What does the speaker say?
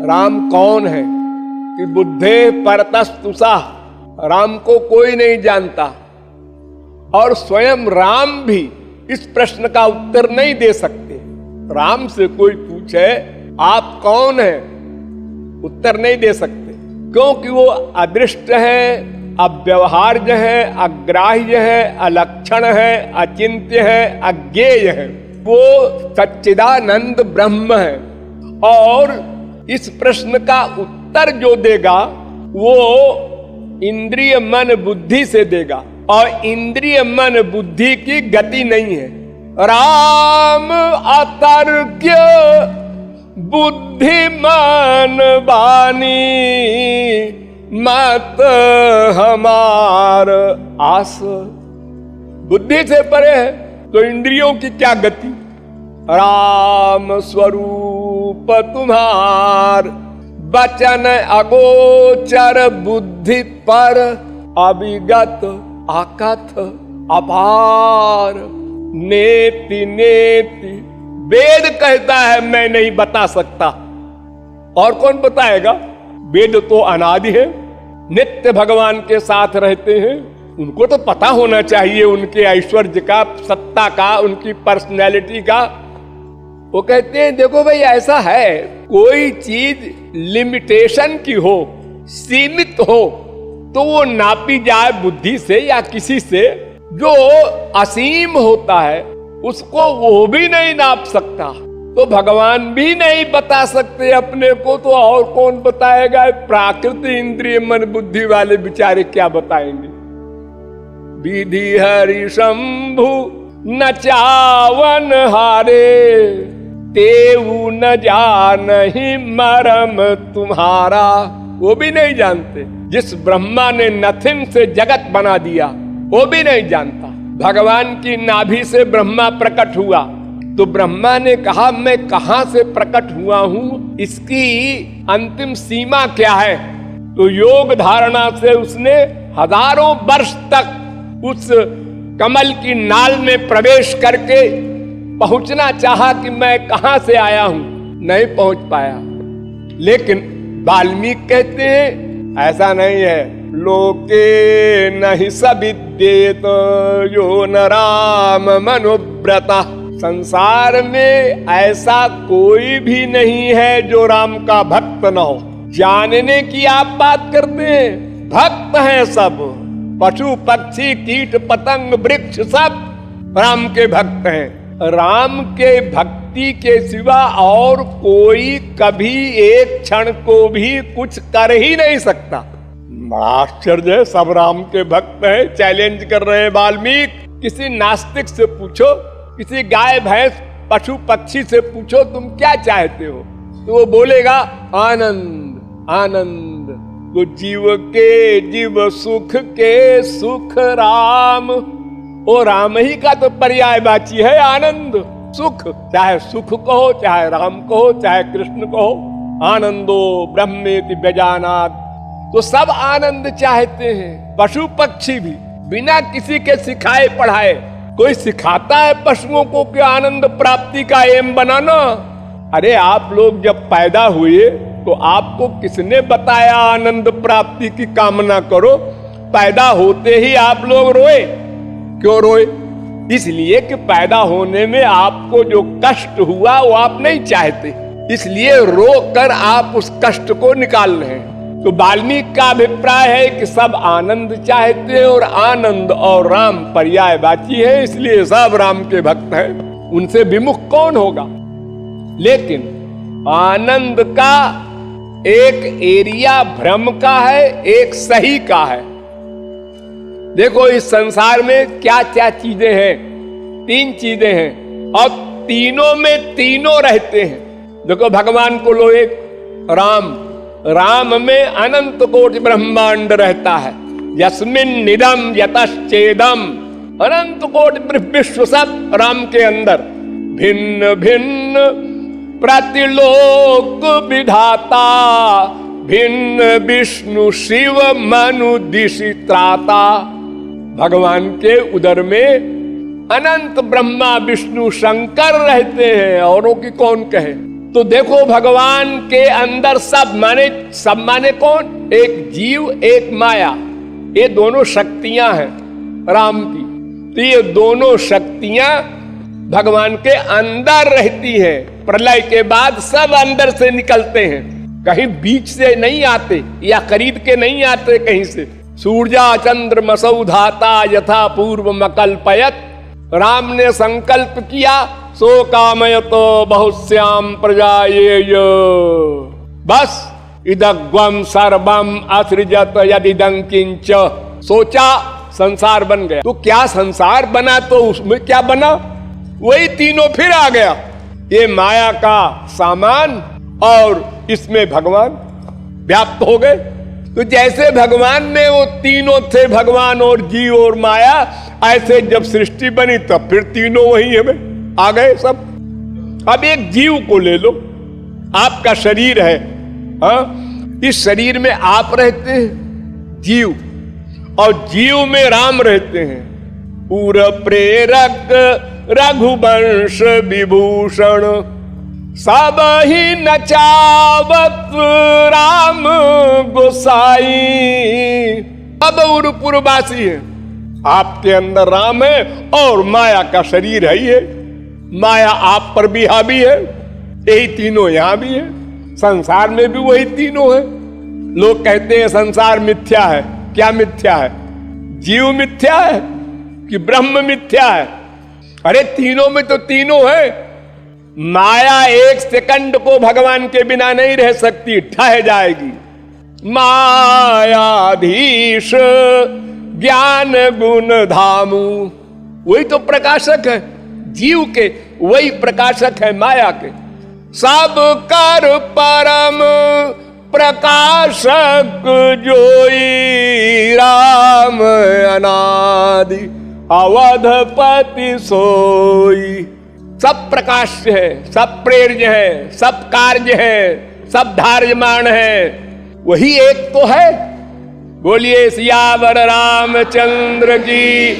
राम कौन है कि बुद्धे परतस्तुषा, राम को कोई नहीं जानता और स्वयं राम भी इस प्रश्न का उत्तर नहीं दे सकते। राम से कोई पूछे आप कौन हैं, उत्तर नहीं दे सकते, क्योंकि वो अदृष्ट है, अव्यवहार्य है, अग्राह्य है, अलक्षण है, अचिंत्य है, अज्ञेय है। वो सच्चिदानंद ब्रह्म है और इस प्रश्न का उत्तर जो देगा वो इंद्रिय मन बुद्धि से देगा और इंद्रिय मन बुद्धि की गति नहीं है। राम अतर्क्य बुद्धिमान बानी मत हमार आस। बुद्धि से परे है तो इंद्रियों की क्या गति। राम स्वरूप तुम्हार वचन अगोचर बुद्धि पर अभिगत आकथ अपार नेति नेति। वेद कहता है मैं नहीं बता सकता, और कौन बताएगा। वेद तो अनादि है, नित्य भगवान के साथ रहते हैं, उनको तो पता होना चाहिए उनके ऐश्वर्य का, सत्ता का, उनकी पर्सनैलिटी का। वो कहते हैं देखो भाई ऐसा है, कोई चीज लिमिटेशन की हो, सीमित हो, तो वो नापी जाए बुद्धि से या किसी से। जो असीम होता है उसको वो भी नहीं नाप सकता, तो भगवान भी नहीं बता सकते अपने को, तो और कौन बताएगा। प्राकृतिक इंद्रिय मन बुद्धि वाले बेचारे क्या बताएंगे। विधि हरि शंभु न चावन हारे, तेऊ न जानहि मरम तुम्हारा। वो भी नहीं जानते। जिस ब्रह्मा ने नथिंग से जगत बना दिया वो भी नहीं जानता। भगवान की नाभि से ब्रह्मा प्रकट हुआ तो ब्रह्मा ने कहा मैं कहां से प्रकट हुआ हूं, इसकी अंतिम सीमा क्या है। तो योग धारणा से उसने हजारों वर्ष तक उस कमल की नाल में प्रवेश करके पहुंचना चाहा कि मैं कहां से आया हूं, नहीं पहुंच पाया। लेकिन वाल्मीकि कहते हैं ऐसा नहीं है। लोके नहीं सविद्येत यो न राम मनुव्रता। संसार में ऐसा कोई भी नहीं है जो राम का भक्त न हो। जानने की आप बात करते हैं, भक्त हैं सब, पशु पक्षी कीट पतंग वृक्ष सब राम के भक्त हैं। राम के भक्ति के सिवा और कोई कभी एक क्षण को भी कुछ कर ही नहीं सकता। बड़ा आश्चर्य है, सब राम के भक्त हैं। चैलेंज कर रहे हैं वाल्मीकि। किसी नास्तिक से पूछो, किसी गाय भैंस पशु पक्षी से पूछो तुम क्या चाहते हो, तो वो बोलेगा आनंद आनंद। तो जीव के जीव सुख के सुख राम, वो राम ही का तो पर्यायवाची है आनंद सुख। चाहे सुख कहो, चाहे राम कहो, चाहे कृष्ण कहो। आनंदो ब्रह्मेति व्यजानात्। तो सब आनंद चाहते हैं, पशु पक्षी भी, बिना किसी के सिखाए पढ़ाए। कोई सिखाता है पशुओं को कि आनंद प्राप्ति का एम बनाना। अरे आप लोग जब पैदा हुए तो आपको किसने बताया आनंद प्राप्ति की कामना करो। पैदा होते ही आप लोग रोए। क्यों रोए? इसलिए कि पैदा होने में आपको जो कष्ट हुआ वो आप नहीं चाहते, इसलिए रो कर आप उस कष्ट को निकाल रहे हैं। तो वाल्मीकि का अभिप्राय है कि सब आनंद चाहते हैं और आनंद और राम पर्यायवाची है, इसलिए सब राम के भक्त हैं। उनसे विमुख कौन होगा। लेकिन आनंद का एक एरिया भ्रम का है, एक सही का है। देखो इस संसार में क्या क्या चीजें हैं, तीन चीजें हैं और तीनों में तीनों रहते हैं। देखो भगवान को लो, एक राम, राम में अनंत कोटि ब्रह्मांड रहता है। यस्मिन निदम यतश्चेदम, अनंत कोटि विश्व सब राम के अंदर। भिन्न भिन्न प्रतिलोक विधाता, भिन्न विष्णु शिव मनु दिशि त्राता। भगवान के उदर में अनंत ब्रह्मा विष्णु शंकर रहते हैं, औरों की कौन कहे। तो देखो भगवान के अंदर सब माने कौन? एक जीव, एक माया, ये दोनों शक्तियां हैं राम की। तो ये दोनों शक्तियां भगवान के अंदर रहती हैं। प्रलय के बाद सब अंदर से निकलते हैं, कहीं बीच से नहीं आते या खरीद के नहीं आते कहीं से। सूर्या चंद्रमसौ धाता यथा पूर्व मकल्पयत, राम ने संकल्प किया सो कामयत बहुश्याम प्रजायेय। बस इदग्वम सर्वम असृजत यदिदं किंच, सोचा संसार बन गया। तो क्या संसार बना? तो उसमें क्या बना? वही तीनों फिर आ गया, ये माया का सामान और इसमें भगवान व्याप्त हो गए। तो जैसे भगवान में वो तीनों थे, भगवान और जीव और माया, ऐसे जब सृष्टि बनी तब फिर तीनों वही हमें आ गए सब। अब एक जीव को ले लो, आपका शरीर है, हाँ, इस शरीर में आप रहते हैं जीव, और जीव में राम रहते हैं। पूर प्रेरक रघुवंश विभूषण, सब ही नचावत राम गोसाई। अब उरपुरवासी है, आपके अंदर राम है और माया का शरीर है ये। माया आप पर भी हावी है, यही तीनों यहां भी है। संसार में भी वही तीनों है। लोग कहते हैं संसार मिथ्या है। क्या मिथ्या है? जीव मिथ्या है कि ब्रह्म मिथ्या है? अरे तीनों में तो तीनों है। माया एक सेकंड को भगवान के बिना नहीं रह सकती, ठह जाएगी। मायाधीश ज्ञान गुण धामू, वही तो प्रकाशक है जीव के, वही प्रकाशक है माया के। सब कर परम प्रकाशक जोई, राम अनादि अवधपति सोई। सब प्रकाश्य है, सब प्रेर्य है, सब कार्य है, सब धार्यमान है, वही एक तो है। बोलिए सियावर रामचंद्र की।